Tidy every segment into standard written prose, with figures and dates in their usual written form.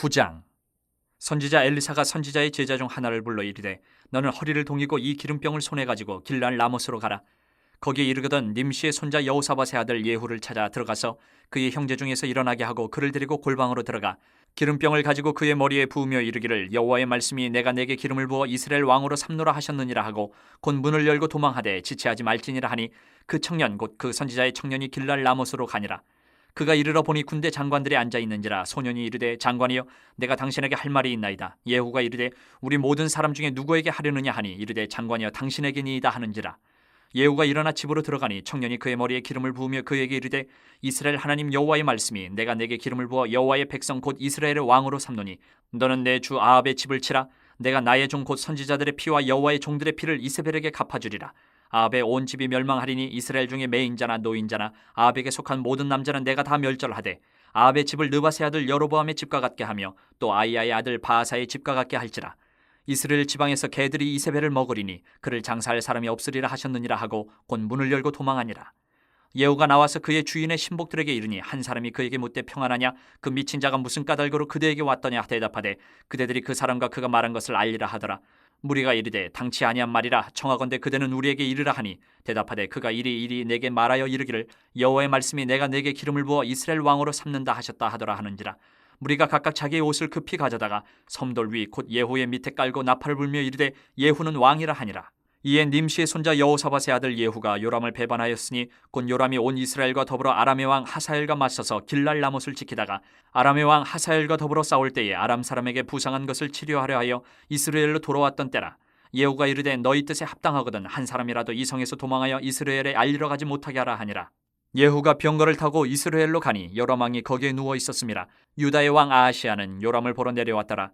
9장. 선지자 엘리사가 선지자의 제자 중 하나를 불러 이르되 너는 허리를 동이고 이 기름병을 손에 가지고 길랄 라못으로 가라. 거기에 이르거든 님시의 손자 여호사밧의 아들 예후를 찾아 들어가서 그의 형제 중에서 일어나게 하고 그를 데리고 골방으로 들어가 기름병을 가지고 그의 머리에 부으며 이르기를 여호와의 말씀이 내가 내게 기름을 부어 이스라엘 왕으로 삼노라 하셨느니라 하고 곧 문을 열고 도망하되 지체하지 말지니라 하니 그 청년 곧 그 선지자의 청년이 길랄 라못으로 가니라. 그가 이르러 보니 군대 장관들이 앉아 있는지라 소년이 이르되 장관이여 내가 당신에게 할 말이 있나이다. 예후가 이르되 우리 모든 사람 중에 누구에게 하려느냐 하니 이르되 장관이여 당신에게니이다 하는지라. 예후가 일어나 집으로 들어가니 청년이 그의 머리에 기름을 부으며 그에게 이르되 이스라엘 하나님 여호와의 말씀이 내가 내게 기름을 부어 여호와의 백성 곧 이스라엘의 왕으로 삼노니 너는 내 주 아합의 집을 치라. 내가 나의 종 곧 선지자들의 피와 여호와의 종들의 피를 이세벨에게 갚아주리라. 아합의 온 집이 멸망하리니 이스라엘 중에 매인자나 노인자나 아합에게 속한 모든 남자는 내가 다 멸절하되 아합의 집을 느밧의 아들 여로보암의 집과 같게 하며 또 아이야의 아들 바하사의 집과 같게 할지라. 이스라엘 지방에서 개들이 이세벨을 먹으리니 그를 장사할 사람이 없으리라 하셨느니라 하고 곧 문을 열고 도망하니라. 예후가 나와서 그의 주인의 신복들에게 이르니 한 사람이 그에게 묻되 평안하냐 그 미친 자가 무슨 까닭으로 그대에게 왔더냐 대답하되 그대들이 그 사람과 그가 말한 것을 알리라 하더라. 무리가 이르되 당치 아니한 말이라 청하건대 그대는 우리에게 이르라 하니 대답하되 그가 이리 내게 말하여 이르기를 여호와의 말씀이 내가 내게 기름을 부어 이스라엘 왕으로 삼는다 하셨다 하더라 하는지라. 무리가 각각 자기의 옷을 급히 가져다가 섬돌 위 곧 예후의 밑에 깔고 나팔을 불며 이르되 예후는 왕이라 하니라. 이에 님시의 손자 여호사밧의 아들 예후가 요람을 배반하였으니 곧 요람이 온 이스라엘과 더불어 아람의 왕 하사엘과 맞서서 길랄 라못을 지키다가 아람의 왕 하사엘과 더불어 싸울 때에 아람 사람에게 부상한 것을 치료하려 하여 이스라엘로 돌아왔던 때라. 예후가 이르되 너희 뜻에 합당하거든 한 사람이라도 이 성에서 도망하여 이스라엘에 알리러 가지 못하게 하라 하니라. 예후가 병거를 타고 이스라엘로 가니 요람 왕이 거기에 누워 있었음이라. 유다의 왕 아하시아는 요람을 보러 내려왔더라.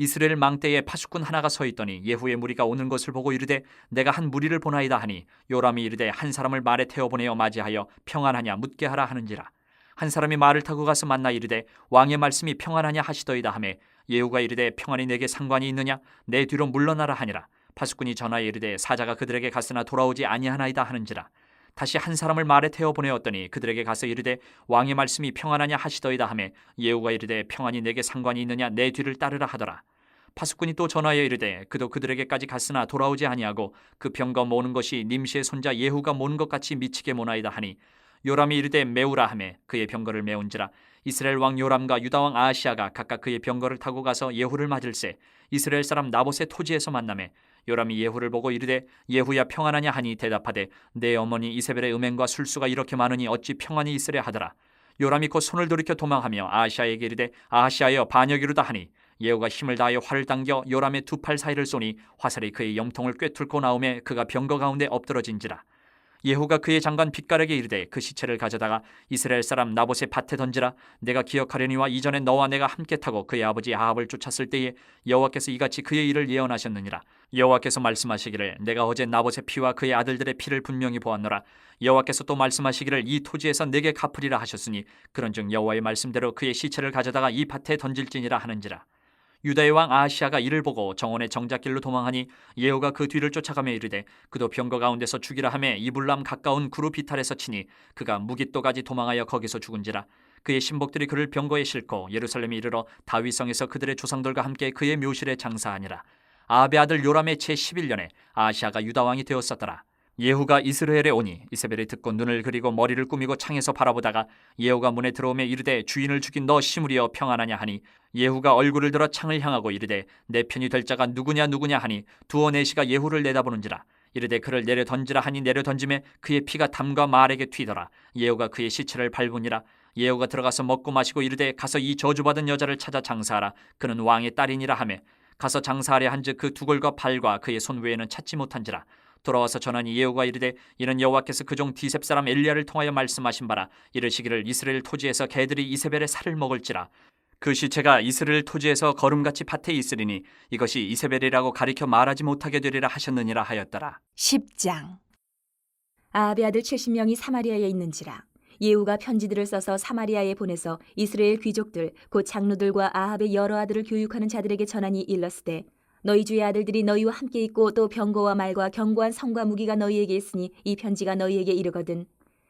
이스라엘 망대에 파수꾼 하나가 서 있더니 예후의 무리가 오는 것을 보고 이르되 내가 한 무리를 보나이다 하니 요람이 이르되 한 사람을 말에 태워 보내어 맞이하여 평안하냐 묻게 하라 하는지라. 한 사람이 말을 타고 가서 만나 이르되 왕의 말씀이 평안하냐 하시더이다 하매 예후가 이르되 평안이 내게 상관이 있느냐 내 뒤로 물러나라 하니라. 파수꾼이 전하여 이르되 사자가 그들에게 갔으나 돌아오지 아니하나이다 하는지라. 다시 한 사람을 말에 태워 보내었더니 그들에게 가서 이르되 왕의 말씀이 평안하냐 하시더이다 하매 예후가 이르되 평안이 내게 상관이 있느냐 내 뒤를 따르라 하더라. 파수꾼이 또 전하여 이르되 그도 그들에게까지 갔으나 돌아오지 아니하고 그 병거 모는 것이 님시의 손자 예후가 모는 것 같이 미치게 모나이다 하니 요람이 이르되 메우라 하매 그의 병거를 메운지라. 이스라엘 왕 요람과 유다 왕 아하시아가 각각 그의 병거를 타고 가서 예후를 맞을새 이스라엘 사람 나봇의 토지에서 만나매 요람이 예후를 보고 이르되 예후야 평안하냐 하니 대답하되 내 어머니 이세벨의 음행과 술수가 이렇게 많으니 어찌 평안이 있으랴 하더라. 요람이 곧 손을 돌이켜 도망하며 아하시아에게 이르되 아하시아여 반역이로다 하니 예후가 힘을 다하여 활을 당겨 요람의 두 팔 사이를 쏘니 화살이 그의 염통을 꿰뚫고 나오매 그가 병거 가운데 엎드러진지라. 예후가 그의 장관 빗갈에게 이르되 그 시체를 가져다가 이스라엘 사람 나봇의 밭에 던지라. 내가 기억하려니와 이전에 너와 내가 함께 타고 그의 아버지 아합을 쫓았을 때에 여호와께서 이같이 그의 일을 예언하셨느니라. 여호와께서 말씀하시기를 내가 어제 나봇의 피와 그의 아들들의 피를 분명히 보았노라. 여호와께서 또 말씀하시기를 이 토지에서 내게 갚으리라 하셨으니 그런즉 여호와의 말씀대로 그의 시체를 가져다가 이 밭에 던질지니라 하는지라. 유다의 왕 아하시아가 이를 보고 정원의 정작길로 도망하니 예후가 그 뒤를 쫓아가며 이르되 그도 병거 가운데서 죽이라 하매 이불람 가까운 구루 비탈에서 치니 그가 무깃도까지 도망하여 거기서 죽은지라. 그의 신복들이 그를 병거에 싣고 예루살렘에 이르러 다윗성에서 그들의 조상들과 함께 그의 묘실에 장사하니라. 아합의 아들 요람의 제11년에 아하시아가 유다 왕이 되었었더라. 예후가 이스라엘에 오니 이세벨이 듣고 눈을 그리고 머리를 꾸미고 창에서 바라보다가 예후가 문에 들어오며 이르되 주인을 죽인 너 시므리여 평안하냐 하니 예후가 얼굴을 들어 창을 향하고 이르되 내 편이 될 자가 누구냐 하니 두어 내시가 예후를 내다보는지라. 이르되 그를 내려 던지라 하니 내려 던짐에 그의 피가 담과 말에게 튀더라. 예후가 그의 시체를 밟으니라. 예후가 들어가서 먹고 마시고 이르되 가서 이 저주받은 여자를 찾아 장사하라. 그는 왕의 딸이니라 하매 가서 장사하려 한즉 그 두골과 발과 그의 손 외에는 찾지 못한지라. 돌아와서 전하니 예후가 이르되 이는 여호와께서 그 종 디셉 사람 엘리야를 통하여 말씀하신 바라. 이르시기를 이스라엘 토지에서 개들이 이세벨의 살을 먹을지라. 그 시체가 이스라엘 토지에서 거름같이 밭에 있으리니 이것이 이세벨이라고 가리켜 말하지 못하게 되리라 하셨느니라 하였더라. 10장. 아합의 아들 70명이 사마리아에 있는지라. 예후가 편지들을 써서 사마리아에 보내서 이스라엘 귀족들 곧 장로들과 아합의 여러 아들을 교육하는 자들에게 전하니 일렀으되 너희 주의 아들들이 너희와 함께 있고 또 병거와 말과 견고한 성과 무기가 너희에게 있으니 이 편지가 너희에게 이르거든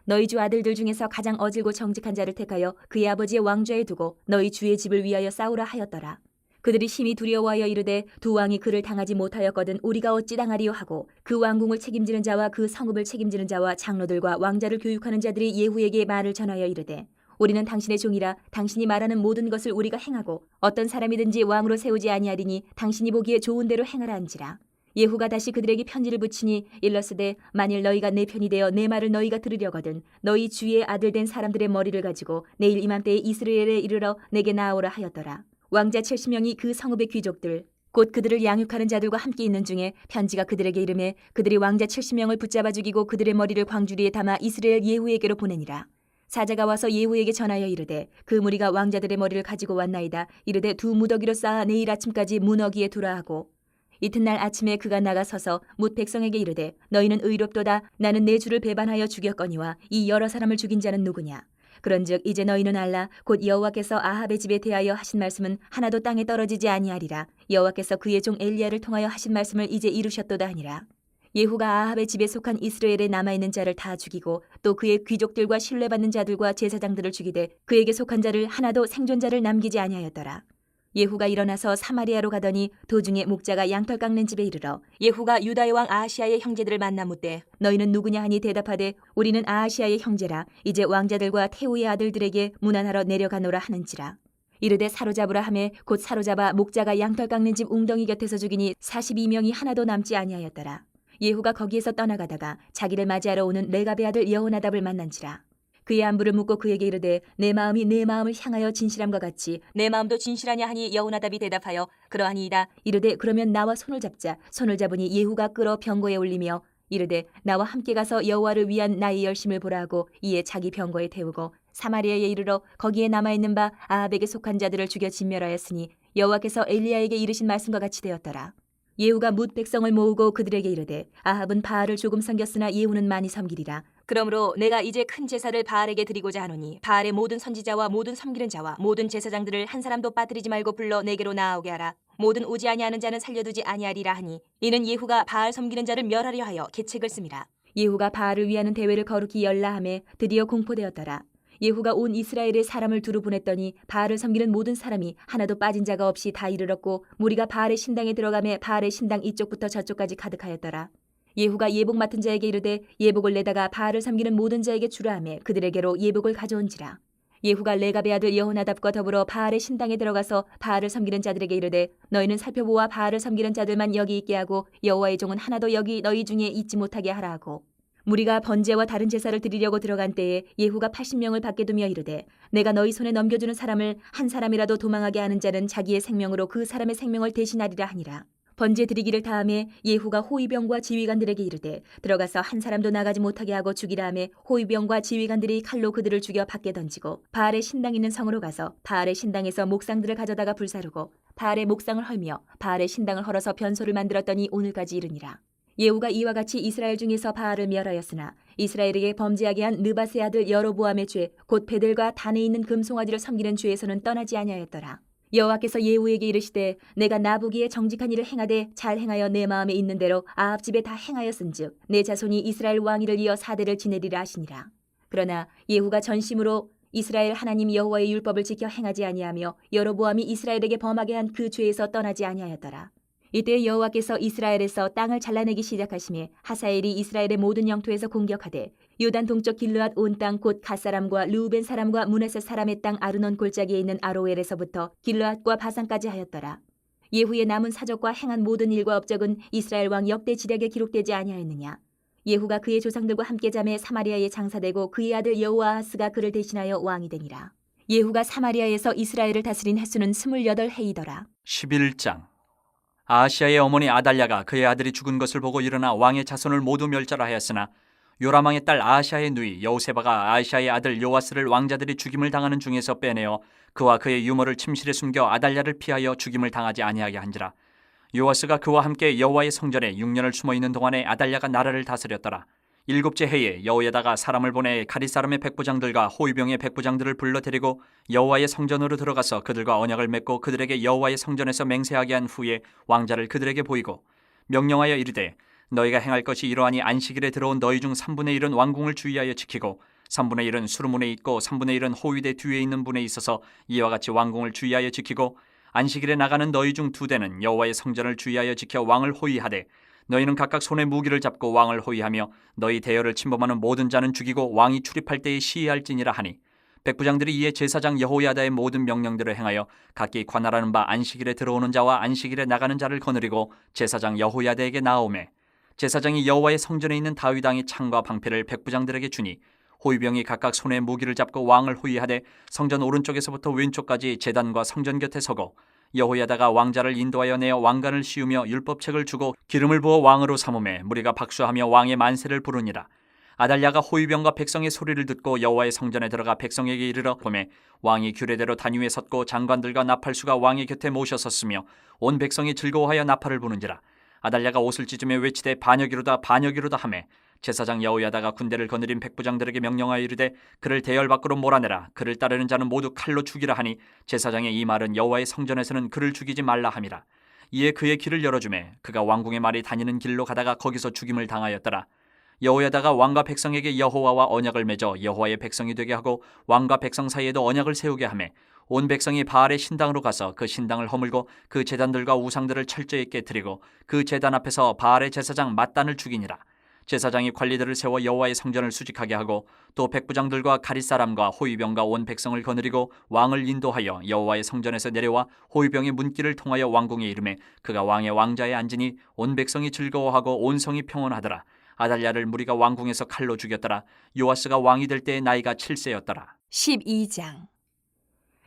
너희 주 아들들 중에서 가장 어질고 정직한 자를 택하여 그의 아버지의 왕좌에 두고 너희 주의 집을 위하여 싸우라 하였더라. 그들이 심히 두려워하여 이르되 두 왕이 그를 당하지 못하였거든 우리가 어찌 당하리요 하고 그 왕궁을 책임지는 자와 그 성읍을 책임지는 자와 장로들과 왕자를 교육하는 자들이 예후에게 말을 전하여 이르되 우리는 당신의 종이라 당신이 말하는 모든 것을 우리가 행하고 어떤 사람이든지 왕으로 세우지 아니하리니 당신이 보기에 좋은 대로 행하라 한지라. 예후가 다시 그들에게 편지를 붙이니 일러스되 만일 너희가 내 편이 되어 내 말을 너희가 들으려거든 너희 주의 아들 된 사람들의 머리를 가지고 내일 이맘때에 이스라엘에 이르러 내게 나아오라 하였더라. 왕자 70명이 그 성읍의 귀족들 곧 그들을 양육하는 자들과 함께 있는 중에 편지가 그들에게 이르매 그들이 왕자 70명을 붙잡아 죽이고 그들의 머리를 광주리에 담아 이스라엘 예후에게로 보내니라. 사자가 와서 예후에게 전하여 이르되 그 무리가 왕자들의 머리를 가지고 왔나이다. 이르되 두 무더기로 쌓아 내일 아침까지 문어기에 두라 하고 이튿날 아침에 그가 나가서서 뭇 백성에게 이르되 너희는 의롭도다. 나는 내 주를 배반하여 죽였거니와 이 여러 사람을 죽인 자는 누구냐. 그런즉 이제 너희는 알라. 곧 여호와께서 아합의 집에 대하여 하신 말씀은 하나도 땅에 떨어지지 아니하리라. 여호와께서 그의 종 엘리야를 통하여 하신 말씀을 이제 이루셨도다 하니라. 예후가 아합의 집에 속한 이스라엘에 남아있는 자를 다 죽이고 또 그의 귀족들과 신뢰받는 자들과 제사장들을 죽이되 그에게 속한 자를 하나도 생존자를 남기지 아니하였더라. 예후가 일어나서 사마리아로 가더니 도중에 목자가 양털 깎는 집에 이르러 예후가 유다의 왕 아하시아의 형제들을 만나 묻되 너희는 누구냐 하니 대답하되 우리는 아하시아의 형제라. 이제 왕자들과 태우의 아들들에게 문안하러 내려가노라 하는지라. 이르되 사로잡으라 하매 곧 사로잡아 목자가 양털 깎는 집 웅덩이 곁에서 죽이니 42명이 하나도 남지 아니하였더라. 예후가 거기에서 떠나가다가 자기를 맞이하러 오는 레갑의 아들 여호나답을 만난지라. 그의 안부를 묻고 그에게 이르되 내 마음이 내 마음을 향하여 진실함과 같이 내 마음도 진실하냐 하니 여호나답이 대답하여 그러하니이다. 이르되 그러면 나와 손을 잡자. 손을 잡으니 예후가 끌어 병거에 올리며 이르되 나와 함께 가서 여호와를 위한 나의 열심을 보라 하고 이에 자기 병거에 태우고 사마리아에 이르러 거기에 남아있는 바 아합에게 속한 자들을 죽여 진멸하였으니 여호와께서 엘리야에게 이르신 말씀과 같이 되었더라. 예후가 뭇 백성을 모으고 그들에게 이르되 아합은 바알을 조금 섬겼으나 예후는 많이 섬기리라. 그러므로 내가 이제 큰 제사를 바알에게 드리고자 하노니 바알의 모든 선지자와 모든 섬기는 자와 모든 제사장들을 한 사람도 빠뜨리지 말고 불러 내게로 나아오게 하라. 모든 오지 아니하는 자는 살려두지 아니하리라 하니 이는 예후가 바알 섬기는 자를 멸하려 하여 계책을 씁니다. 예후가 바알을 위하는 대회를 거룩히 열라 하매 드디어 공포되었더라. 예후가 온 이스라엘에 사람을 두루 보냈더니 바알을 섬기는 모든 사람이 하나도 빠진 자가 없이 다 이르렀고 무리가 바알의 신당에 들어가매 바알의 신당 이쪽부터 저쪽까지 가득하였더라. 예후가 예복 맡은 자에게 이르되 예복을 내다가 바알을 섬기는 모든 자에게 주라 하매 그들에게로 예복을 가져온지라. 예후가 레갑의 아들 여호나답과 더불어 바알의 신당에 들어가서 바알을 섬기는 자들에게 이르되 너희는 살펴보아 바알을 섬기는 자들만 여기 있게 하고 여호와의 종은 하나도 여기 너희 중에 있지 못하게 하라 하고 무리가 번제와 다른 제사를 드리려고 들어간 때에 예후가 80명을 밖에 두며 이르되 내가 너희 손에 넘겨주는 사람을 한 사람이라도 도망하게 하는 자는 자기의 생명으로 그 사람의 생명을 대신하리라 하니라. 번제 드리기를 다음에 예후가 호위병과 지휘관들에게 이르되 들어가서 한 사람도 나가지 못하게 하고 죽이라 하매 호위병과 지휘관들이 칼로 그들을 죽여 밖에 던지고 바알의 신당 있는 성으로 가서 바알의 신당에서 목상들을 가져다가 불사르고 바알의 목상을 헐며 바알의 신당을 헐어서 변소를 만들었더니 오늘까지 이르니라. 예후가 이와 같이 이스라엘 중에서 바알을 멸하였으나 이스라엘에게 범죄하게 한 느밧의 아들 여로보암의 죄 곧 베델과 단에 있는 금송아지를 섬기는 죄에서는 떠나지 아니하였더라. 여호와께서 예후에게 이르시되 내가 나보기에 정직한 일을 행하되 잘 행하여 내 마음에 있는 대로 아합 집에 다 행하였은즉 내 자손이 이스라엘 왕위를 이어 사대를 지내리라 하시니라. 그러나 예후가 전심으로 이스라엘 하나님 여호와의 율법을 지켜 행하지 아니하며 여로보암이 이스라엘에게 범하게 한 그 죄에서 떠나지 아니하였더라. 이때 여호와께서 이스라엘에서 땅을 잘라내기 시작하시매 하사엘이 이스라엘의 모든 영토에서 공격하되 요단 동쪽 길르앗 온 땅 곧 갓사람과 르우벤 사람과 므낫세 사람의 땅 아르논 골짜기에 있는 아로엘에서부터 길르앗과 바산까지 하였더라. 예후의 남은 사적과 행한 모든 일과 업적은 이스라엘 왕 역대 지략에 기록되지 아니하였느냐. 예후가 그의 조상들과 함께 잠에 사마리아에 장사되고 그의 아들 여호아하스가 그를 대신하여 왕이 되니라. 예후가 사마리아에서 이스라엘을 다스린 횟수는 28해이더라. 11장. 아하시아의 어머니 아달랴가 그의 아들이 죽은 것을 보고 일어나 왕의 자손을 모두 멸절하였으나 요람왕의 딸 아하시아의 누이 여우세바가 아하시아의 아들 요아스를 왕자들이 죽임을 당하는 중에서 빼내어 그와 그의 유모를 침실에 숨겨 아달랴를 피하여 죽임을 당하지 아니하게 한지라. 요아스가 그와 함께 여호와의 성전에 6년을 숨어있는 동안에 아달랴가 나라를 다스렸더라. 7째 해에 여호야다가 사람을 보내 가릿 사람의 백부장들과 호위병의 백부장들을 불러 데리고 여호와의 성전으로 들어가서 그들과 언약을 맺고 그들에게 여호와의 성전에서 맹세하게 한 후에 왕자를 그들에게 보이고 명령하여 이르되 너희가 행할 것이 이러하니 안식일에 들어온 너희 중 3분의 1은 왕궁을 주의하여 지키고 3분의 1은 수르문에 있고 3분의 1은 호위대 뒤에 있는 분에 있어서 이와 같이 왕궁을 주의하여 지키고 안식일에 나가는 너희 중 2대는 여호와의 성전을 주의하여 지켜 왕을 호위하되 너희는 각각 손에 무기를 잡고 왕을 호위하며 너희 대열을 침범하는 모든 자는 죽이고 왕이 출입할 때에 시위할지니라 하니 백부장들이 이에 제사장 여호야다의 모든 명령대로 행하여 각기 관할하는 바 안식일에 들어오는 자와 안식일에 나가는 자를 거느리고 제사장 여호야다에게 나아오매 제사장이 여호와의 성전에 있는 다윗 왕의 창과 방패를 백부장들에게 주니 호위병이 각각 손에 무기를 잡고 왕을 호위하되 성전 오른쪽에서부터 왼쪽까지 제단과 성전 곁에 서고 여호야다가 왕자를 인도하여 내어 왕관을 씌우며 율법책을 주고 기름을 부어 왕으로 삼음에 무리가 박수하며 왕의 만세를 부르니라. 아달랴가 호위병과 백성의 소리를 듣고 여호와의 성전에 들어가 백성에게 이르러 보매 왕이 규례대로 단 위에 섰고 장관들과 나팔수가 왕의 곁에 모셔섰으며 온 백성이 즐거워하여 나팔을 부는지라. 아달랴가 옷을 찢으며 외치되 반역이로다 반역이로다 하매 제사장 여호야다가 군대를 거느린 백부장들에게 명령하여 이르되 그를 대열 밖으로 몰아내라. 그를 따르는 자는 모두 칼로 죽이라 하니 제사장의 이 말은 여호와의 성전에서는 그를 죽이지 말라 함이라. 이에 그의 길을 열어주매 그가 왕궁의 말이 다니는 길로 가다가 거기서 죽임을 당하였더라. 여호야다가 왕과 백성에게 여호와와 언약을 맺어 여호와의 백성이 되게 하고 왕과 백성 사이에도 언약을 세우게 하매 온 백성이 바알의 신당으로 가서 그 신당을 허물고 그 제단들과 우상들을 철저히 깨뜨리고 그 제단 앞에서 바알의 제사장 맏단을 죽이니라. 제사장이 관리들을 세워 여호와의 성전을 수직하게 하고 또 백부장들과 가릿사람과 호위병과 온 백성을 거느리고 왕을 인도하여 여호와의 성전에서 내려와 호위병의 문길을 통하여 왕궁에 이르매 그가 왕의 왕자에 앉으니 온 백성이 즐거워하고 온 성이 평온하더라. 아달랴를 무리가 왕궁에서 칼로 죽였더라. 요아스가 왕이 될 때의 나이가 7세였더라. 12장.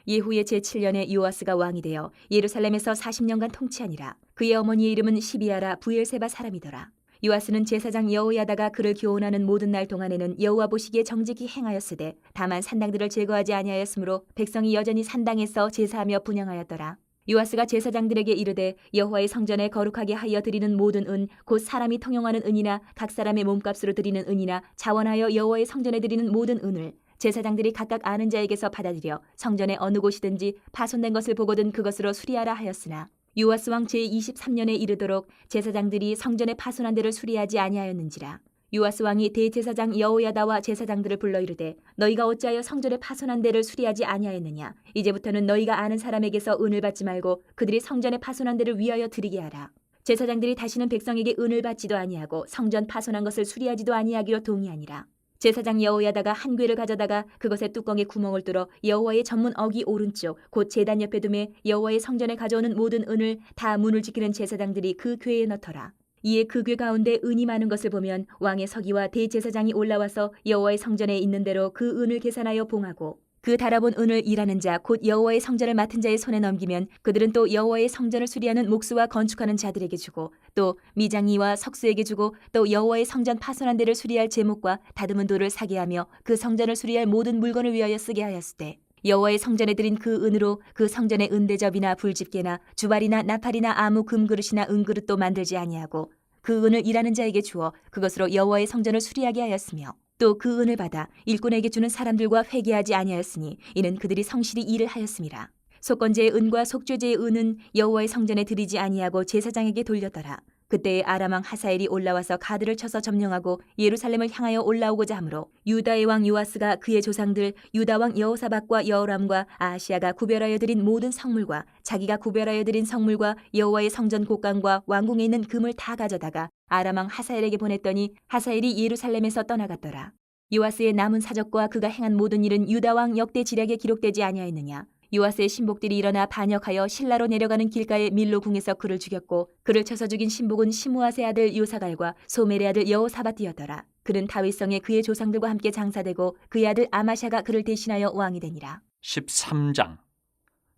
예후의 제7년에 요아스가 왕이 되어 예루살렘에서 40년간 통치하니라. 그의 어머니의 이름은 시비아라 부엘세바 사람이더라. 요아스는 제사장 여호야다가 그를 교훈하는 모든 날 동안에는 여호와 보시기에 정직히 행하였으되 다만 산당들을 제거하지 아니하였으므로 백성이 여전히 산당에서 제사하며 분향하였더라. 요아스가 제사장들에게 이르되 여호와의 성전에 거룩하게 하여 드리는 모든 은 곧 사람이 통용하는 은이나 각 사람의 몸값으로 드리는 은이나 자원하여 여호와의 성전에 드리는 모든 은을 제사장들이 각각 아는 자에게서 받아들여 성전의 어느 곳이든지 파손된 것을 보거든 그것으로 수리하라 하였으나 요아스 왕 제23년에 이르도록 제사장들이 성전의 파손한 데를 수리하지 아니하였는지라. 요아스 왕이 대제사장 여호야다와 제사장들을 불러 이르되 너희가 어찌하여 성전의 파손한 데를 수리하지 아니하였느냐. 이제부터는 너희가 아는 사람에게서 은을 받지 말고 그들이 성전의 파손한 데를 위하여 드리게 하라. 제사장들이 다시는 백성에게 은을 받지도 아니하고 성전 파손한 것을 수리하지도 아니하기로 동의하니라. 제사장 여호야다가 한 궤를 가져다가 그것의 뚜껑에 구멍을 뚫어 여호와의 전문 어기 오른쪽 곧 제단 옆에 두매 여호와의 성전에 가져오는 모든 은을 다 문을 지키는 제사장들이 그 궤에 넣더라. 이에 그 궤 가운데 은이 많은 것을 보면 왕의 서기와 대제사장이 올라와서 여호와의 성전에 있는 대로 그 은을 계산하여 봉하고 그 달아본 은을 일하는 자 곧 여호와의 성전을 맡은 자의 손에 넘기면 그들은 또 여호와의 성전을 수리하는 목수와 건축하는 자들에게 주고 또 미장이와 석수에게 주고 또 여호와의 성전 파손한 데를 수리할 제목과 다듬은 돌을 사게 하며 그 성전을 수리할 모든 물건을 위하여 쓰게 하였으되 여호와의 성전에 드린 그 은으로 그 성전의 은대접이나 불집게나 주발이나 나팔이나 아무 금그릇이나 은그릇도 만들지 아니하고 그 은을 일하는 자에게 주어 그것으로 여호와의 성전을 수리하게 하였으며 또 그 은을 받아 일꾼에게 주는 사람들과 회개하지 아니하였으니 이는 그들이 성실히 일을 하였음이라. 속건제의 은과 속죄제의 은은 여호와의 성전에 드리지 아니하고 제사장에게 돌렸더라. 그때에 아람 왕 하사엘이 올라와서 가드를 쳐서 점령하고 예루살렘을 향하여 올라오고자 하므로 유다의 왕 요아스가 그의 조상들 유다 왕 여호사밧과 여호람과 아하시아가 구별하여 드린 모든 성물과 자기가 구별하여 드린 성물과 여호와의 성전 곡간과 왕궁에 있는 금을 다 가져다가 아람 왕 하사엘에게 보냈더니 하사엘이 예루살렘에서 떠나갔더라. 요아스의 남은 사적과 그가 행한 모든 일은 유다 왕 역대 지략에 기록되지 아니하였느냐. 요아스의 신복들이 일어나 반역하여 실라로 내려가는 길가의 밀로 궁에서 그를 죽였고 그를 쳐서 죽인 신복은 시므아세 아들 요사갈과 소멜의 아들 여호사밧이었더라. 그는 다윗성에 그의 조상들과 함께 장사되고 그의 아들 아마샤가 그를 대신하여 왕이 되니라. 13장.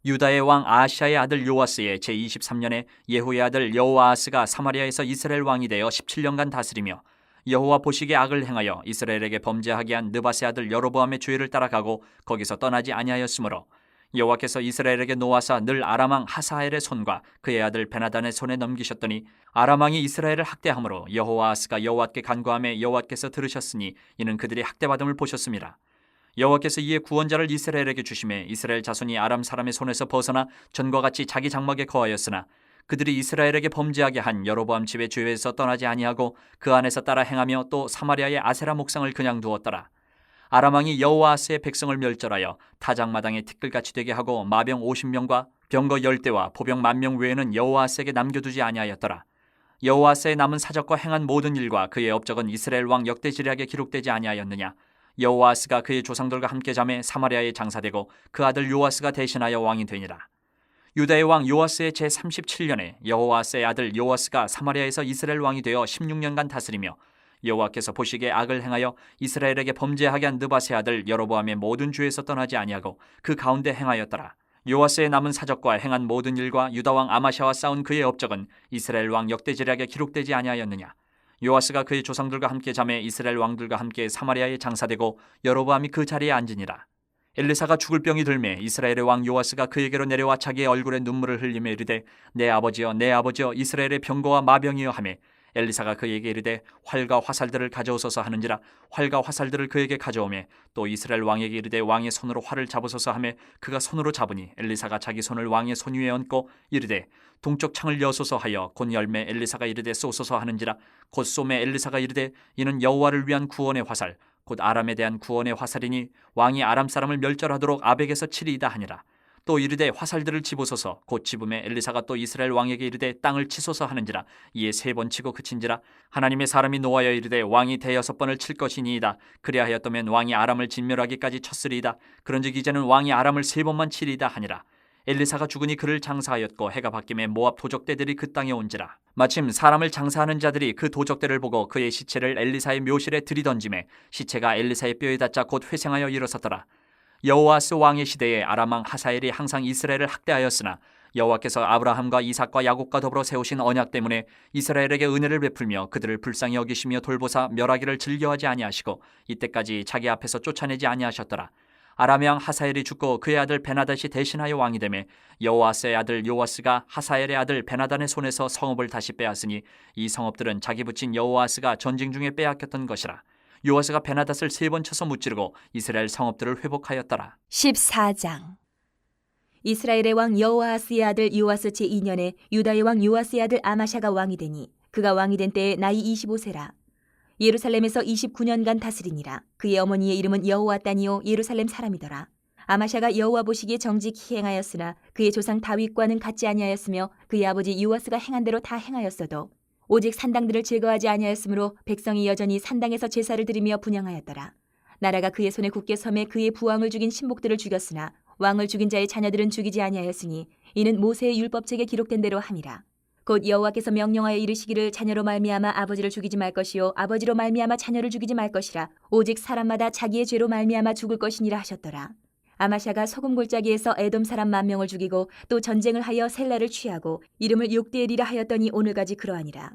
유다의 왕 아하시아의 아들 요아스의 제23년에 예후의 아들 여호아하스가 사마리아에서 이스라엘 왕이 되어 17년간 다스리며 여호와 보시기에 악을 행하여 이스라엘에게 범죄하게 한 느밧의 아들 여로보암의 죄를 따라가고 거기서 떠나지 아니하였으므로 여호와께서 이스라엘에게 노하사 늘 아람 왕 하사엘의 손과 그의 아들 베나단의 손에 넘기셨더니 아람 왕이 이스라엘을 학대함으로 여호아하스가 여호와께 간구하며 여호와께서 들으셨으니 이는 그들이 학대받음을 보셨습니다. 여호와께서 이에 구원자를 이스라엘에게 주심에 이스라엘 자손이 아람 사람의 손에서 벗어나 전과 같이 자기 장막에 거하였으나 그들이 이스라엘에게 범죄하게 한 여로보암 집의 죄에서 떠나지 아니하고 그 안에서 따라 행하며 또 사마리아의 아세라 목상을 그냥 두었더라. 아람 왕이 여호아스의 백성을 멸절하여 타작마당에 티끌같이 되게 하고 마병 50명과 병거 10대와 포병 10,000명 외에는 여호아스에게 남겨두지 아니하였더라. 여호아스의 남은 사적과 행한 모든 일과 그의 업적은 이스라엘 왕 역대지략에 기록되지 아니하였느냐. 여호아스가 그의 조상들과 함께 잠에 사마리아에 장사되고 그 아들 요아스가 대신하여 왕이 되니라. 유다의 왕 요아스의 제37년에 여호아스의 아들 요아스가 사마리아에서 이스라엘 왕이 되어 16년간 다스리며 여호와께서 보시기에 악을 행하여 이스라엘에게 범죄하게 한 느밧의 아들 여로보암의 모든 죄에서 떠나지 아니하고 그 가운데 행하였더라. 요아스의 남은 사적과 행한 모든 일과 유다 왕 아마샤와 싸운 그의 업적은 이스라엘 왕 역대지략에 기록되지 아니하였느냐. 요아스가 그의 조상들과 함께 잠에 이스라엘 왕들과 함께 사마리아에 장사되고 여로보암이 그 자리에 앉으니라. 엘리사가 죽을 병이 들매 이스라엘의 왕 요아스가 그에게로 내려와 자기의 얼굴에 눈물을 흘리며 이르되 내 아버지여 내 아버지여 이스라엘의 병거와 마병이여 하매 엘리사가 그에게 이르되 활과 화살들을 가져오소서 하는지라. 활과 화살들을 그에게 가져오매 또 이스라엘 왕에게 이르되 왕의 손으로 활을 잡으소서 하매 그가 손으로 잡으니 엘리사가 자기 손을 왕의 손 위에 얹고 이르되 동쪽 창을 여소서 하여 곧 열매 엘리사가 이르되 쏘소서 하는지라. 곧 쏘매 엘리사가 이르되 이는 여호와를 위한 구원의 화살 곧 아람에 대한 구원의 화살이니 왕이 아람 사람을 멸절하도록 아벡에서 치리이다 하니라. 또 이르되 화살들을 집으소서. 곧 집음에 엘리사가 또 이스라엘 왕에게 이르되 땅을 치소서 하는지라. 이에 3번 치고 그친지라. 하나님의 사람이 노하여 이르되 왕이 6번을 칠 것이니이다. 그리하였다면 왕이 아람을 진멸하기까지 쳤으리이다. 그런즉 이제는 왕이 아람을 3번만 치리이다 하니라. 엘리사가 죽으니 그를 장사하였고 해가 바뀌매 모압 도적대들이 그 땅에 온지라. 마침 사람을 장사하는 자들이 그 도적대를 보고 그의 시체를 엘리사의 묘실에 들이던지매 시체가 엘리사의 뼈에 닿자 곧 회생하여 일어섰더라. 여호아스 왕의 시대에 아람 왕 하사엘이 항상 이스라엘을 학대하였으나 여호와께서 아브라함과 이삭과 야곱과 더불어 세우신 언약 때문에 이스라엘에게 은혜를 베풀며 그들을 불쌍히 여기시며 돌보사 멸하기를 즐겨하지 아니하시고 이때까지 자기 앞에서 쫓아내지 아니하셨더라. 아람 왕 하사엘이 죽고 그의 아들 베나닷이 대신하여 왕이 되매 여호아스의 아들 요아스가 하사엘의 아들 베나단의 손에서 성읍을 다시 빼앗으니 이 성읍들은 자기 붙인 여호아스가 전쟁 중에 빼앗겼던 것이라. 요아스가 베나닷을 3번 쳐서 무찌르고 이스라엘 성읍들을 회복하였더라. 14장. 이스라엘의 왕 여호아스의 아들 요아스 제2년에 유다의 왕 요아스의 아들 아마샤가 왕이 되니 그가 왕이 된 때에 나이 25세라. 예루살렘에서 29년간 다스리니라. 그의 어머니의 이름은 여호와따니요 예루살렘 사람이더라. 아마샤가 여호와 보시기에 정직히 행하였으나 그의 조상 다윗과는 같지 아니하였으며 그의 아버지 요아스가 행한 대로 다 행하였어도 오직 산당들을 제거하지 아니하였으므로 백성이 여전히 산당에서 제사를 드리며 분향하였더라. 나라가 그의 손에 굳게 섬에 그의 부왕을 죽인 신복들을 죽였으나 왕을 죽인 자의 자녀들은 죽이지 아니하였으니 이는 모세의 율법책에 기록된 대로 함이라. 곧 여호와께서 명령하여 이르시기를 자녀로 말미암아 아버지를 죽이지 말 것이요 아버지로 말미암아 자녀를 죽이지 말 것이라. 오직 사람마다 자기의 죄로 말미암아 죽을 것이니라 하셨더라. 아마샤가 소금 골짜기에서 에돔 사람 10,000명을 죽이고 또 전쟁을 하여 셀라를 취하고 이름을 욕대엘이라 하였더니 오늘까지 그러하니라.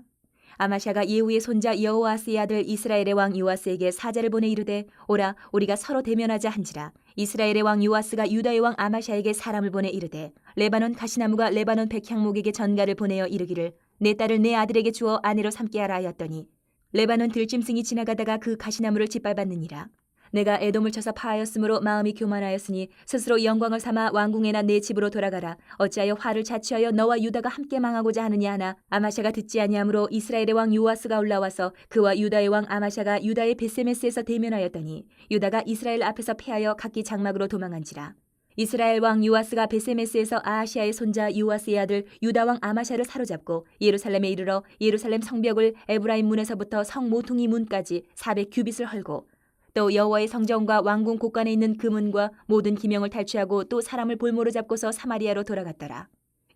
아마샤가 예후의 손자 여호아스의 아들 이스라엘의 왕 요아스에게 사자를 보내 이르되 오라 우리가 서로 대면하자 한지라. 이스라엘의 왕 요아스가 유다의 왕 아마샤에게 사람을 보내 이르되 레바논 가시나무가 레바논 백향목에게 전가를 보내어 이르기를 내 딸을 내 아들에게 주어 아내로 삼게 하라 하였더니 레바논 들짐승이 지나가다가 그 가시나무를 짓밟았느니라. 내가 에돔을 쳐서 파하였으므로 마음이 교만하였으니 스스로 영광을 삼아 왕궁에나 내 집으로 돌아가라. 어찌하여 화를 자취하여 너와 유다가 함께 망하고자 하느냐 하나 아마샤가 듣지 아니하므로 이스라엘의 왕 요아스가 올라와서 그와 유다의 왕 아마샤가 유다의 베세메스에서 대면하였더니 유다가 이스라엘 앞에서 패하여 각기 장막으로 도망한지라. 이스라엘 왕 요아스가 베세메스에서 아하시아의 손자 요아스의 아들 유다 왕 아마샤를 사로잡고 예루살렘에 이르러 예루살렘 성벽을 에브라임 문에서부터 성 모퉁이 문까지 400규빗을 헐고 또 여호와의 성전과 왕궁 곳간에 있는 금은과 모든 기명을 탈취하고 또 사람을 볼모로 잡고서 사마리아로 돌아갔더라.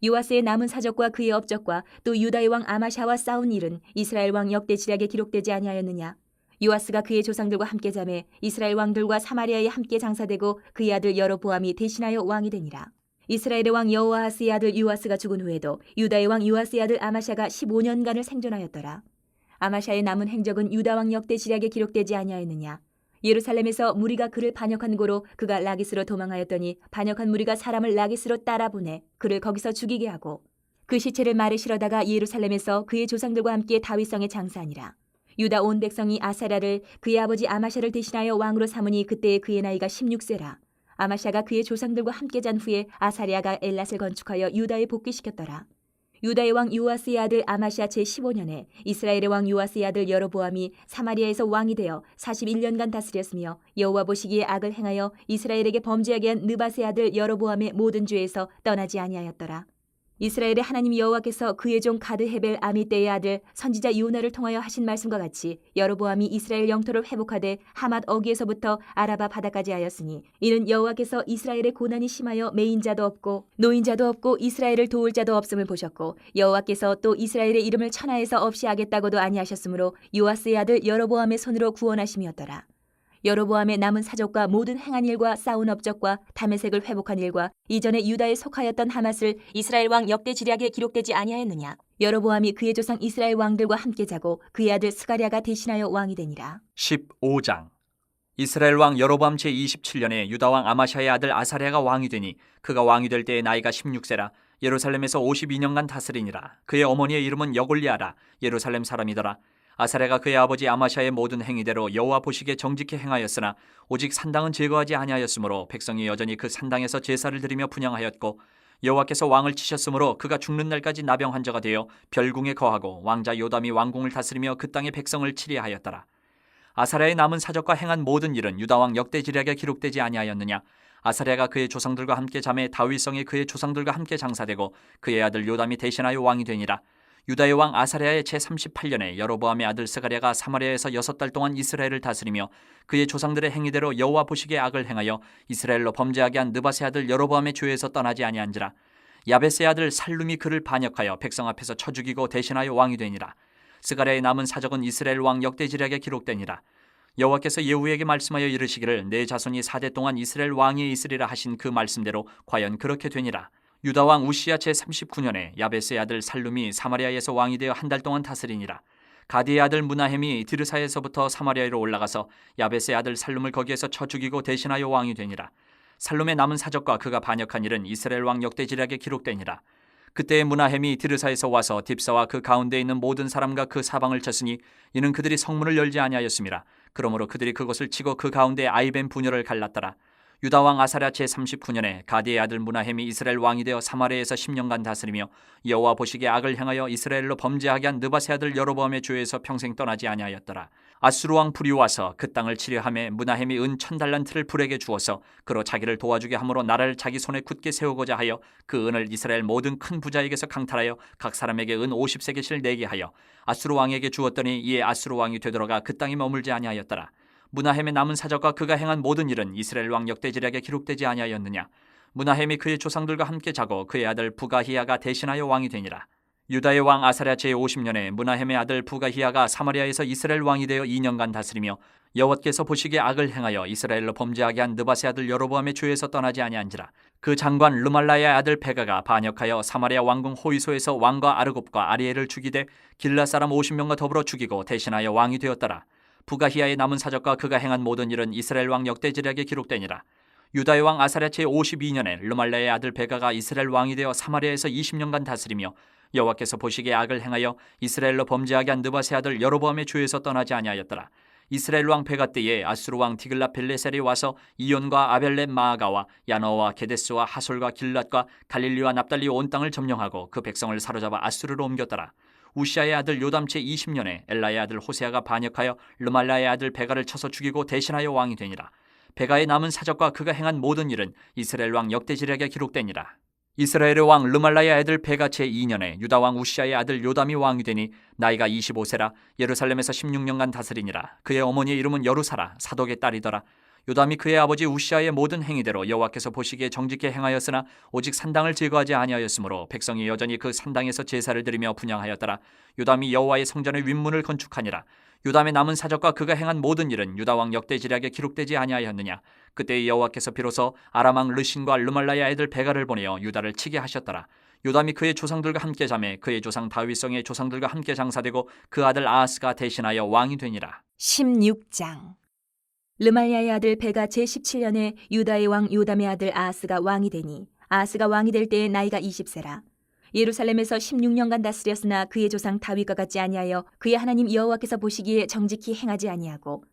요아스의 남은 사적과 그의 업적과 또 유다의 왕 아마샤와 싸운 일은 이스라엘 왕 역대지략에 기록되지 아니하였느냐. 요아스가 그의 조상들과 함께 잠에 이스라엘 왕들과 사마리아에 함께 장사되고 그의 아들 여로보암이 대신하여 왕이 되니라. 이스라엘의 왕 여호아스의 아들 요아스가 죽은 후에도 유다의 왕 요아스의 아들 아마샤가 15년간을 생존하였더라. 아마샤의 남은 행적은 유다 왕 역대지략에 기록되지 아니하였느냐. 예루살렘에서 무리가 그를 반역한 고로 그가 라기스로 도망하였더니 반역한 무리가 사람을 라기스로 따라보내 그를 거기서 죽이게 하고 그 시체를 말에 실어다가 예루살렘에서 그의 조상들과 함께 다윗성에 장사하니라. 유다 온 백성이 아사랴를 그의 아버지 아마샤를 대신하여 왕으로 삼으니 그때에 그의 나이가 16세라. 아마샤가 그의 조상들과 함께 잔 후에 아사랴가 엘랏을 건축하여 유다에 복귀시켰더라. 유다의 왕 요아스의 아들 아마시아 제15년에 이스라엘의 왕 요아스의 아들 여로보암이 사마리아에서 왕이 되어 41년간 다스렸으며 여호와 보시기에 악을 행하여 이스라엘에게 범죄하게 한 느밧의 아들 여로보암의 모든 죄에서 떠나지 아니하였더라. 이스라엘의 하나님 여호와께서 그의 종 가드 헤벨 아미떼의 아들 선지자 요나를 통하여 하신 말씀과 같이 여로보암이 이스라엘 영토를 회복하되 하맛 어기에서부터 아라바 바다까지 하였으니 이는 여호와께서 이스라엘의 고난이 심하여 매인 자도 없고 노인 자도 없고 이스라엘을 도울 자도 없음을 보셨고 여호와께서 또 이스라엘의 이름을 천하에서 없이 하겠다고도 아니하셨으므로 요아스의 아들 여로보암의 손으로 구원하심이었더라. 여로보암의 남은 사적과 모든 행한 일과 쌓은 업적과 다메섹을 회복한 일과 이전에 유다에 속하였던 하맛을 이스라엘 왕 역대 지략에 기록되지 아니하였느냐. 여로보암이 그의 조상 이스라엘 왕들과 함께 자고 그의 아들 스가랴가 대신하여 왕이 되니라. 15장. 이스라엘 왕 여로보암 제27년에 유다 왕 아마샤의 아들 아사랴가 왕이 되니 그가 왕이 될 때의 나이가 16세라. 예루살렘에서 52년간 다스리니라. 그의 어머니의 이름은 여골리아라. 예루살렘 사람이더라. 아사랴가 그의 아버지 아마샤의 모든 행위대로 여호와 보시기에 정직히 행하였으나 오직 산당은 제거하지 아니하였으므로 백성이 여전히 그 산당에서 제사를 드리며 분향하였고 여호와께서 왕을 치셨으므로 그가 죽는 날까지 나병 환자가 되어 별궁에 거하고 왕자 요담이 왕궁을 다스리며 그 땅의 백성을 치리하였더라. 아사랴의 남은 사적과 행한 모든 일은 유다 왕 역대 지략에 기록되지 아니하였느냐. 아사랴가 그의 조상들과 함께 잠에 다윗성에 그의 조상들과 함께 장사되고 그의 아들 요담이 대신하여 왕이 되니라. 유다의 왕 아사랴의 제38년에 여로보암의 아들 스가랴가 사마리아에서 6달 동안 이스라엘을 다스리며 그의 조상들의 행위대로 여호와 보시기에 악을 행하여 이스라엘로 범죄하게 한 느밧의 아들 여로보암의 죄에서 떠나지 아니한지라. 야벳의 아들 살룸이 그를 반역하여 백성 앞에서 쳐 죽이고 대신하여 왕이 되니라. 스가랴의 남은 사적은 이스라엘 왕 역대지략에 기록되니라. 여호와께서 예후에게 말씀하여 이르시기를 내 자손이 4대 동안 이스라엘 왕이 있으리라 하신 그 말씀대로 과연 그렇게 되니라. 유다 왕 우시야 제39년에 야벳의 아들 살룸이 사마리아에서 왕이 되어 한 달 동안 다스리니라. 가디의 아들 무나헴이 디르사에서부터 사마리아로 올라가서 야벳의 아들 살룸을 거기에서 쳐 죽이고 대신하여 왕이 되니라. 살룸의 남은 사적과 그가 반역한 일은 이스라엘 왕 역대지략에 기록되니라. 그때의 무나헴이 디르사에서 와서 딥사와 그 가운데 있는 모든 사람과 그 사방을 쳤으니 이는 그들이 성문을 열지 아니하였음이라. 그러므로 그들이 그곳을 치고 그 가운데 아이벤 분열을 갈랐더라. 유다 왕 아사랴 제39년에 가디의 아들 무나헴이 이스라엘 왕이 되어 사마리아에서 10년간 다스리며 여호와 보시기에 악을 행하여 이스라엘로 범죄하게 한 느밧의 아들 여로보암의 죄에서 평생 떠나지 아니하였더라. 아수르 왕 불이 와서 그 땅을 치려하매 무나헴이 은 1000달란트를 불에게 주어서 그로 자기를 도와주게 함으로 나라를 자기 손에 굳게 세우고자 하여 그 은을 이스라엘 모든 큰 부자에게서 강탈하여 각 사람에게 은 50세겔씩 내게 하여 아수르 왕에게 주었더니 이에 아수르 왕이 되돌아가 그 땅에 머물지 아니하였더라. 무나헴의 남은 사적과 그가 행한 모든 일은 이스라엘 왕 역대지략에 기록되지 아니하였느냐. 무나헴이 그의 조상들과 함께 자고 그의 아들 부가히야가 대신하여 왕이 되니라. 유다의 왕 아사랴 제50년에 무나헴의 아들 부가히야가 사마리아에서 이스라엘 왕이 되어 2년간 다스리며 여호와께서 보시기에 악을 행하여 이스라엘로 범죄하게 한 느밧의 아들 여로보암의 죄에서 떠나지 아니한지라. 그 장관 르말라의 아들 베가가 반역하여 사마리아 왕궁 호위소에서 왕과 아르곱과 아리엘을 죽이되 길라 사람 50명과 더불어 죽이고 대신하여 왕이 되었더라. 부가히야의 남은 사적과 그가 행한 모든 일은 이스라엘 왕 역대지략에 기록되니라. 유다의 왕 아사랴 제52년에 르말라의 아들 베가가 이스라엘 왕이 되어 사마리아에서 20년간 다스리며 여호와께서 보시기에 악을 행하여 이스라엘로 범죄하게 한 느밧의 아들 여로보암의 죄에서 떠나지 아니하였더라. 이스라엘 왕 베가 때에 아수르 왕 디글라벨레셀이 와서 이온과 아벨렛 마아가와 야너와 게데스와 하솔과 길랏과 갈릴리와 납달리 온 땅을 점령하고 그 백성을 사로잡아 아수르로 옮겼더라. 우시아의 아들 요담 제20년에 엘라의 아들 호세아가 반역하여 르말라의 아들 베가를 쳐서 죽이고 대신하여 왕이 되니라. 베가의 남은 사적과 그가 행한 모든 일은 이스라엘 왕 역대지략에 기록되니라. 이스라엘의 왕 르말라의 아들 베가 제2년에 유다 왕 우시아의 아들 요담이 왕이 되니 나이가 25세라. 예루살렘에서 16년간 다스리니라. 그의 어머니의 이름은 여루사라. 사독의 딸이더라. 요담이 그의 아버지 우시아의 모든 행위대로 여호와께서 보시기에 정직히 행하였으나 오직 산당을 제거하지 아니하였으므로 백성이 여전히 그 산당에서 제사를 드리며 분향하였더라. 요담이 여호와의 성전의 윗문을 건축하니라. 요담의 남은 사적과 그가 행한 모든 일은 유다 왕 역대지략에 기록되지 아니하였느냐. 그때 여호와께서 비로소 아람 왕 르신과 르말라의 아들 베가를 보내어 유다를 치게 하셨더라. 요담이 그의 조상들과 함께 자매 그의 조상 다윗성의 조상들과 함께 장사되고 그 아들 아하스가 대신하여 왕이 되니라. 16장. 르말야의 아들 베가 제17년에 유다의 왕 요담의 아들 아하스가 왕이 되니 아하스가 왕이 될 때에 나이가 20세라. 예루살렘에서 16년간 다스렸으나 그의 조상 다윗과 같지 아니하여 그의 하나님 여호와께서 보시기에 정직히 행하지 아니하고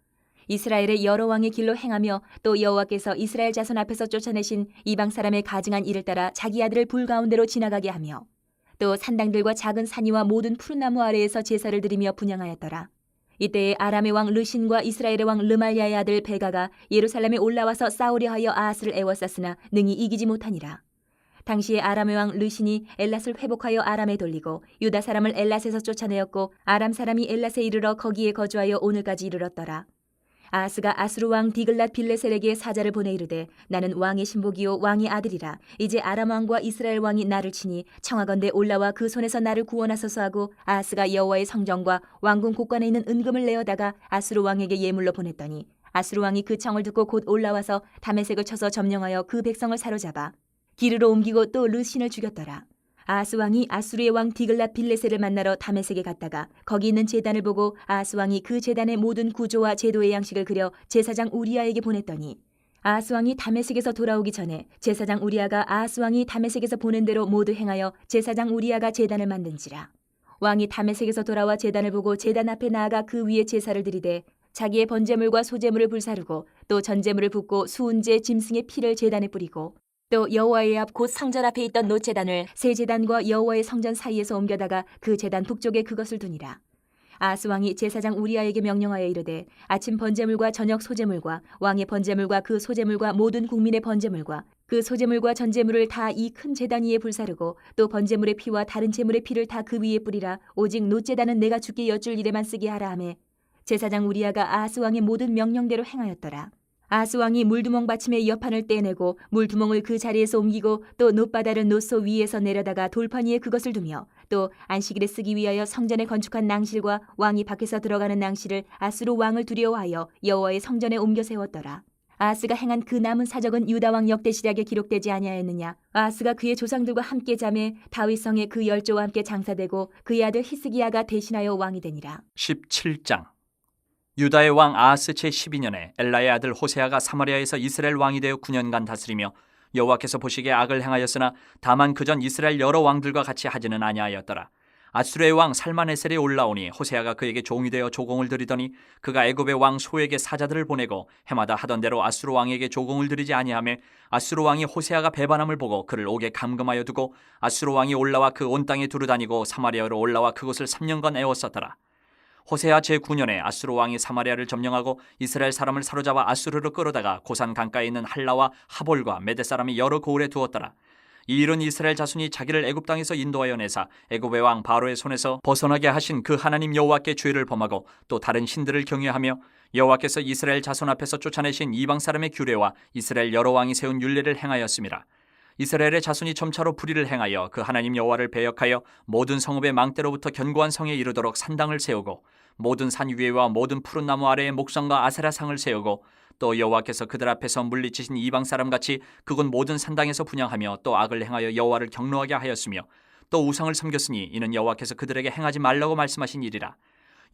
이스라엘의 여러 왕의 길로 행하며 또 여호와께서 이스라엘 자손 앞에서 쫓아내신 이방 사람의 가증한 일을 따라 자기 아들을 불 가운데로 지나가게 하며 또 산당들과 작은 산이와 모든 푸른 나무 아래에서 제사를 드리며 분향하였더라. 이때에 아람의 왕 르신과 이스라엘의 왕 르말야의 아들 베가가 예루살렘에 올라와서 싸우려 하여 아하스를 애워쌌으나 능히 이기지 못하니라. 당시에 아람의 왕 르신이 엘랏을 회복하여 아람에 돌리고 유다 사람을 엘랏에서 쫓아내었고 아람 사람이 엘랏에 이르러 거기에 거주하여 오늘까지 이르렀더라. 아하스가 아수르 왕 디글랏 빌레셀에게 사자를 보내 이르되 나는 왕의 신복이요 왕의 아들이라. 이제 아람 왕과 이스라엘 왕이 나를 치니 청하건대 올라와 그 손에서 나를 구원하소서 하고 아하스가 여호와의 성전과 왕궁 곳간에 있는 은금을 내어다가 아수르 왕에게 예물로 보냈더니 아수르 왕이 그 청을 듣고 곧 올라와서 다메섹을 쳐서 점령하여 그 백성을 사로잡아 기르로 옮기고 또 르신을 죽였더라. 아하스 왕이 아수르의 왕 디글랏 빌레셀을 만나러 다메섹에 갔다가 거기 있는 제단을 보고 아하스 왕이 그 제단의 모든 구조와 제도의 양식을 그려 제사장 우리아에게 보냈더니 아하스 왕이 다메섹에서 돌아오기 전에 제사장 우리아가 아하스 왕이 다메섹에서 보낸 대로 모두 행하여 제사장 우리아가 제단을 만든지라. 왕이 다메섹에서 돌아와 제단을 보고 제단 앞에 나아가 그 위에 제사를 드리되 자기의 번제물과 소제물을 불사르고 또 전제물을 붓고 수은제 짐승의 피를 제단에 뿌리고 또 여호와의 앞 곧 성전 앞에 있던 노제단을 새 제단과 여호와의 성전 사이에서 옮겨다가 그 제단 북쪽에 그것을 두니라. 아하스 왕이 제사장 우리아에게 명령하여 이르되 아침 번제물과 저녁 소제물과 왕의 번제물과 그 소제물과 모든 국민의 번제물과 그 소제물과 전제물을 다 이 큰 제단 위에 불사르고 또 번제물의 피와 다른 제물의 피를 다 그 위에 뿌리라. 오직 노제단은 내가 주께 여쭐 일에만 쓰게 하라 하매 제사장 우리아가 아하스 왕의 모든 명령대로 행하였더라. 아하스 왕이 물두멍 받침의 여판을 떼내고 물두멍을 그 자리에서 옮기고 또 놋바다를 놋소 위에서 내려다가 돌판 위에 그것을 두며 또 안식일에 쓰기 위하여 성전에 건축한 낭실과 왕이 밖에서 들어가는 낭실을 아수르 왕을 두려워하여 여호와의 성전에 옮겨 세웠더라. 아하스가 행한 그 남은 사적은 유다 왕 역대시략에 기록되지 아니하였느냐. 아하스가 그의 조상들과 함께 잠에 다윗성에 그 열조와 함께 장사되고 그의 아들 히스기야가 대신하여 왕이 되니라. 17장. 유다의 왕 아하스 제12년에 엘라의 아들 호세아가 사마리아에서 이스라엘 왕이 되어 9년간 다스리며 여호와께서 보시기에 악을 행하였으나 다만 그전 이스라엘 여러 왕들과 같이 하지는 아니하였더라. 아수르의 왕 살마네셀이 올라오니 호세아가 그에게 종이 되어 조공을 드리더니 그가 애굽의 왕 소에게 사자들을 보내고 해마다 하던 대로 아수르 왕에게 조공을 드리지 아니하며 아수르 왕이 호세아가 배반함을 보고 그를 옥에 감금하여 두고 아수르 왕이 올라와 그 온 땅에 두루다니고 사마리아로 올라와 그곳을 3년간 애웠었더라. 호세아 제9년에 아수르 왕이 사마리아를 점령하고 이스라엘 사람을 사로잡아 아수르로 끌어다가 고산 강가에 있는 할라와 하볼과 메대 사람이 여러 고을에 두었더라. 이 일은 이스라엘 자손이 자기를 애굽 땅에서 인도하여 내사 애굽의 왕 바로의 손에서 벗어나게 하신 그 하나님 여호와께 죄를 범하고 또 다른 신들을 경외하며 여호와께서 이스라엘 자손 앞에서 쫓아내신 이방 사람의 규례와 이스라엘 여러 왕이 세운 율례를 행하였습니다. 이스라엘의 자손이 점차로 불의를 행하여 그 하나님 여호와를 배역하여 모든 성읍의 망대로부터 견고한 성에 이르도록 산당을 세우고 모든 산 위에와 모든 푸른 나무 아래에 목성과 아세라상을 세우고 또 여호와께서 그들 앞에서 물리치신 이방 사람같이 그곳 모든 산당에서 분향하며 또 악을 행하여 여호와를 경노하게 하였으며 또 우상을 섬겼으니 이는 여호와께서 그들에게 행하지 말라고 말씀하신 일이라.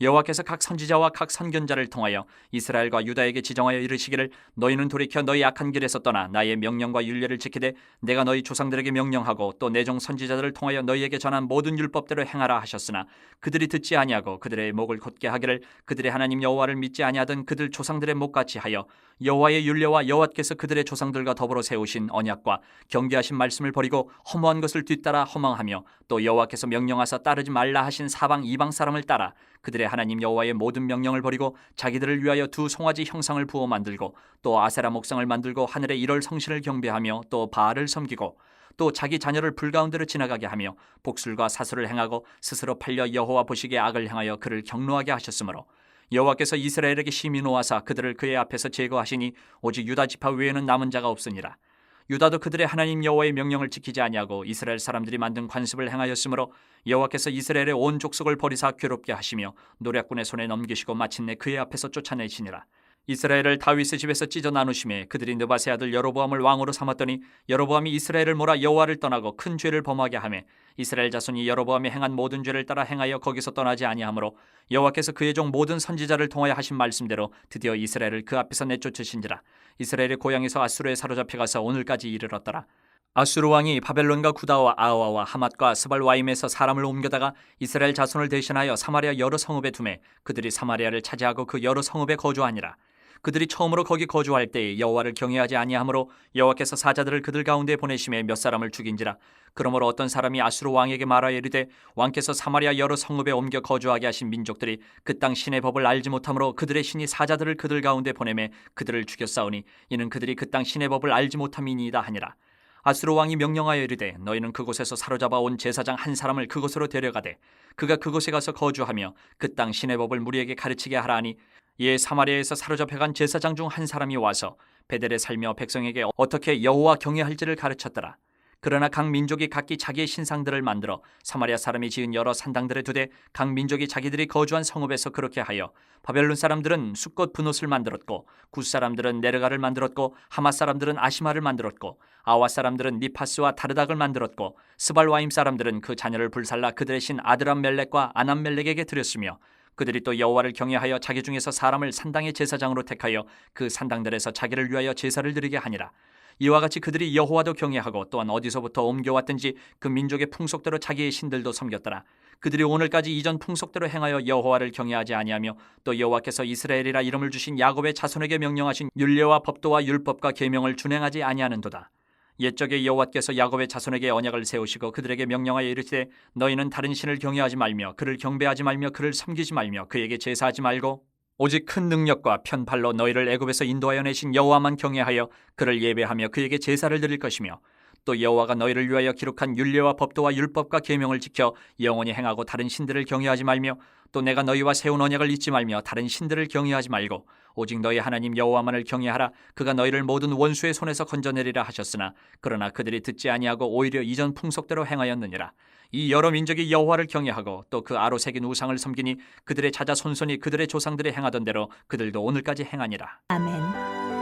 여호와께서 각 선지자와 각 선견자를 통하여 이스라엘과 유다에게 지정하여 이르시기를 너희는 돌이켜 너희 악한 길에서 떠나 나의 명령과 율례를 지키되 내가 너희 조상들에게 명령하고 또 내 종 선지자들을 통하여 너희에게 전한 모든 율법대로 행하라 하셨으나 그들이 듣지 아니하고 그들의 목을 곧게 하기를 그들의 하나님 여호와를 믿지 아니하던 그들 조상들의 목같이 하여 여호와의 율례와 여호와께서 그들의 조상들과 더불어 세우신 언약과 경계하신 말씀을 버리고 허무한 것을 뒤따라 허망하며 또 여호와께서 명령하사 따르지 말라 하신 사방 이방 사람을 따라 그들의 하나님 여호와의 모든 명령을 버리고 자기들을 위하여 두 송아지 형상을 부어 만들고 또 아세라 목상을 만들고 하늘의 일월 성신을 경배하며 또 바알을 섬기고 또 자기 자녀를 불가운데로 지나가게 하며 복술과 사술을 행하고 스스로 팔려 여호와 보시기에 악을 행하여 그를 경노하게 하셨으므로 여호와께서 이스라엘에게 심히 노하사 그들을 그의 앞에서 제거하시니 오직 유다 지파 외에는 남은 자가 없으니라. 유다도 그들의 하나님 여호와의 명령을 지키지 아니하고 이스라엘 사람들이 만든 관습을 행하였으므로 여호와께서 이스라엘의 온 족속을 버리사 괴롭게 하시며 노략군의 손에 넘기시고 마침내 그의 앞에서 쫓아내시니라. 이스라엘을 다윗의 집에서 찢어 나누심에 그들이 느바세 아들 여로보암을 왕으로 삼았더니 여로보암이 이스라엘을 몰아 여호와를 떠나고 큰 죄를 범하게 하며 이스라엘 자손이 여로보암이 행한 모든 죄를 따라 행하여 거기서 떠나지 아니하므로 여호와께서 그의 종 모든 선지자를 통하여 하신 말씀대로 드디어 이스라엘을 그 앞에서 내쫓으신지라. 이스라엘의 고향에서 아수르에 사로잡혀 가서 오늘까지 이르렀더라. 아수르 왕이 바벨론과 구다와 아와와 하맛과 스발와임에서 사람을 옮겨다가 이스라엘 자손을 대신하여 사마리아 여러 성읍에 두매 그들이 사마리아를 차지하고 그 여러 성읍에 거주하니라. 그들이 처음으로 거기 거주할 때에 여호와를 경외하지 아니하므로 여호와께서 사자들을 그들 가운데 보내심에 몇 사람을 죽인지라. 그러므로 어떤 사람이 아수르 왕에게 말하여 이르되 왕께서 사마리아 여러 성읍에 옮겨 거주하게 하신 민족들이 그 땅 신의 법을 알지 못하므로 그들의 신이 사자들을 그들 가운데 보내매 그들을 죽였사오니 이는 그들이 그 땅 신의 법을 알지 못함이니이다 하니라. 아수르 왕이 명령하여 이르되 너희는 그곳에서 사로잡아 온 제사장 한 사람을 그곳으로 데려가되 그가 그곳에 가서 거주하며 그 땅 신의 법을 무리에게 가르치게 하라 하니 이에 사마리아에서 사로잡혀간 제사장 중 한 사람이 와서 베델에 살며 백성에게 어떻게 여호와 경외할지를 가르쳤더라. 그러나 각 민족이 각기 자기의 신상들을 만들어 사마리아 사람이 지은 여러 산당들에 두되 각 민족이 자기들이 거주한 성읍에서 그렇게 하여 바벨론 사람들은 숫꽃 분옷을 만들었고 굿 사람들은 네르가를 만들었고 하맛 사람들은 아시마를 만들었고 아와 사람들은 니파스와 다르닥을 만들었고 스발와임 사람들은 그 자녀를 불살라 그들의 신 아드람멜렉과 아남멜렉에게 드렸으며 그들이 또 여호와를 경외하여 자기 중에서 사람을 산당의 제사장으로 택하여 그 산당들에서 자기를 위하여 제사를 드리게 하니라. 이와 같이 그들이 여호와도 경외하고 또한 어디서부터 옮겨왔든지 그 민족의 풍속대로 자기의 신들도 섬겼더라. 그들이 오늘까지 이전 풍속대로 행하여 여호와를 경외하지 아니하며 또 여호와께서 이스라엘이라 이름을 주신 야곱의 자손에게 명령하신 율례와 법도와 율법과 계명을 준행하지 아니하는도다. 옛적에 여호와께서 야곱의 자손에게 언약을 세우시고 그들에게 명령하여 이르시되 너희는 다른 신을 경외하지 말며 그를 경배하지 말며 그를 섬기지 말며 그에게 제사하지 말고 오직 큰 능력과 편팔로 너희를 애굽에서 인도하여 내신 여호와만 경외하여 그를 예배하며 그에게 제사를 드릴 것이며 또 여호와가 너희를 위하여 기록한 율례와 법도와 율법과 계명을 지켜 영원히 행하고 다른 신들을 경외하지 말며 또 내가 너희와 세운 언약을 잊지 말며 다른 신들을 경외하지 말고 오직 너희 하나님 여호와만을 경외하라. 그가 너희를 모든 원수의 손에서 건져내리라 하셨으나 그러나 그들이 듣지 아니하고 오히려 이전 풍속대로 행하였느니라. 이 여러 민족이 여호와를 경외하고 또 그 아로 새긴 우상을 섬기니 그들의 자자 손손이 그들의 조상들이 행하던 대로 그들도 오늘까지 행하니라. 아멘.